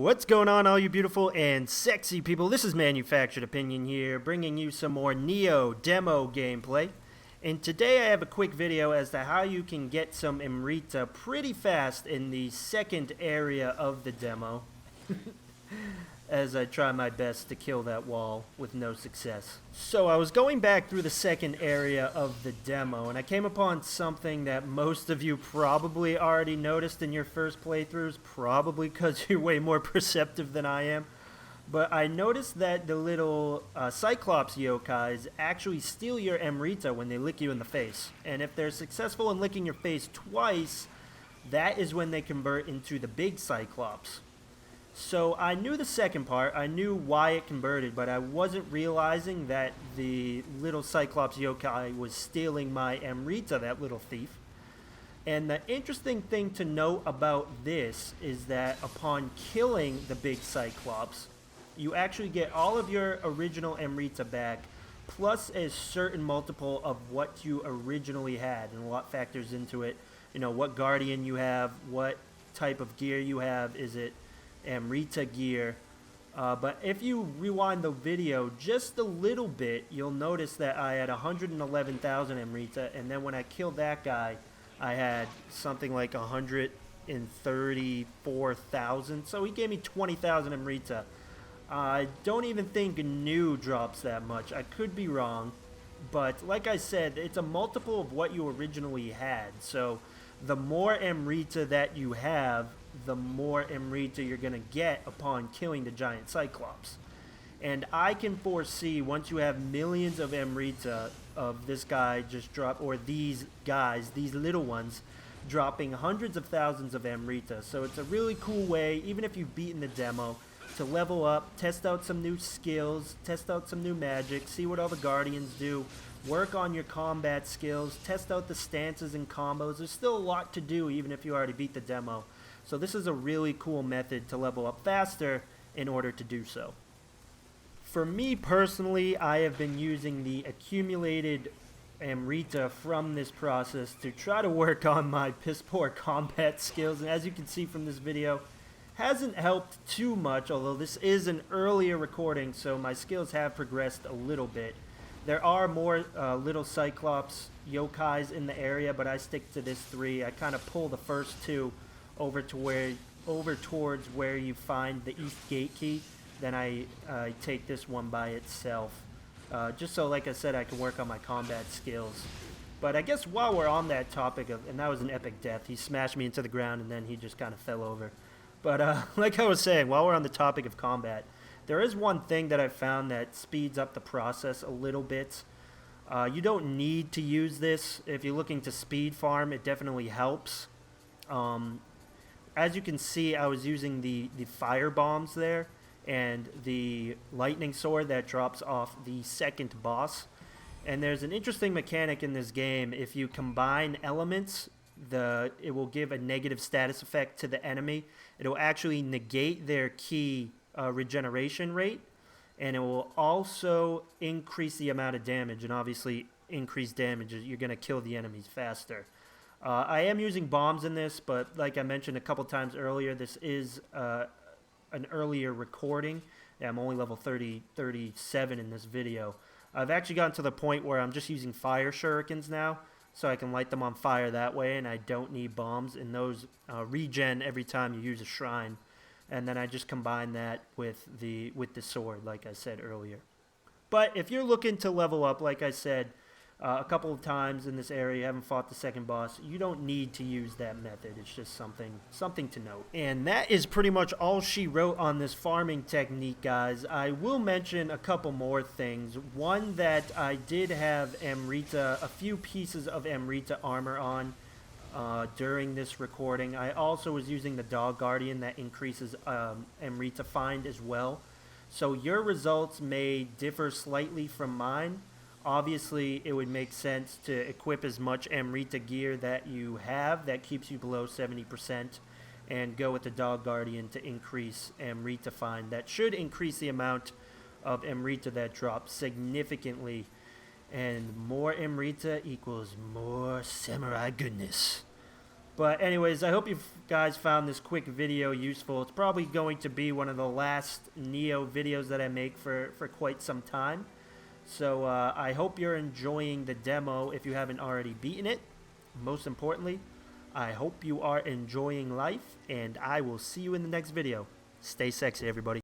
What's going on, all you beautiful and sexy people? This is Manufactured Opinion here, bringing you some more Nioh demo gameplay. And today I have a quick video as to how you can get some Amrita pretty fast in the second area of the demo. As I try my best to kill that wall with no success. So I was going back through the second area of the demo, and I came upon something that most of you probably already noticed in your first playthroughs, probably because you're way more perceptive than I am. But I noticed that the little Cyclops yokais actually steal your Amrita when they lick you in the face. And if they're successful in licking your face twice, that is when they convert into the big Cyclops. So I knew the second part, I knew why it converted, but I wasn't realizing that the little Cyclops yokai was stealing my Amrita, that little thief. And the interesting thing to note about this is that upon killing the big Cyclops, you actually get all of your original Amrita back, plus a certain multiple of what you originally had, and a lot factors into it. You know, what Guardian you have, what type of gear you have, is it Amrita gear, but if you rewind the video just a little bit, you'll notice that I had 111,000 Amrita, and then when I killed that guy, I had something like 134,000, so he gave me 20,000 Amrita. I don't even think new drops that much. I could be wrong, but like I said, it's a multiple of what you originally had, so the more Amrita that you have, the more Amrita you're going to get upon killing the giant Cyclops. And I can foresee, once you have millions of Amrita of this guy just drop, or these guys, these little ones, dropping hundreds of thousands of Amrita. So it's a really cool way, even if you've beaten the demo, to level up, test out some new skills, test out some new magic, see what all the Guardians do, work on your combat skills, test out the stances and combos. There's still a lot to do even if you already beat the demo. So this is a really cool method to level up faster in order to do so. For me personally, I have been using the accumulated Amrita from this process to try to work on my piss poor combat skills. And as you can see from this video, hasn't helped too much, although this is an earlier recording, so my skills have progressed a little bit. There are more little Cyclops yokais in the area, but I stick to this 3. I kind of pull the first 2 over towards where you find the East Gate key. Then I take this one by itself, just so, like I said, I can work on my combat skills. But I guess while we're on that topic of, and that was an epic death, he smashed me into the ground and then he just kind of fell over. But like I was saying, while we're on the topic of combat, there is one thing that I've found that speeds up the process a little bit. You don't need to use this. If you're looking to speed farm, it definitely helps. As you can see, I was using the fire bombs there and the lightning sword that drops off the second boss. And there's an interesting mechanic in this game. If you combine elements, it will give a negative status effect to the enemy. It will actually negate their key regeneration rate, and it will also increase the amount of damage, and obviously increase damage. You're going to kill the enemies faster. I am using bombs in this, but like I mentioned a couple times earlier, this is an earlier recording. I'm only level 37 in this video. I've actually gotten to the point where I'm just using fire shurikens now, so I can light them on fire that way, and I don't need bombs, and those regen every time you use a shrine. And then I just combine that with the sword, like I said earlier. But if you're looking to level up, like I said a couple of times in this area, you haven't fought the second boss, you don't need to use that method. It's just something to note. And that is pretty much all she wrote on this farming technique, guys. I will mention a couple more things. One, that I did have Amrita, a few pieces of Amrita armor on during this recording. I also was using the Dog Guardian that increases Amrita find as well. So your results may differ slightly from mine. Obviously, it would make sense to equip as much Amrita gear that you have that keeps you below 70% and go with the Dog Guardian to increase Amrita find. That should increase the amount of Amrita that drops significantly. And more Amrita equals more samurai goodness. But anyways, I hope you guys found this quick video useful. It's probably going to be one of the last Nioh videos that I make for quite some time. So I hope you're enjoying the demo if you haven't already beaten it. Most importantly, I hope you are enjoying life, and I will see you in the next video. Stay sexy, everybody.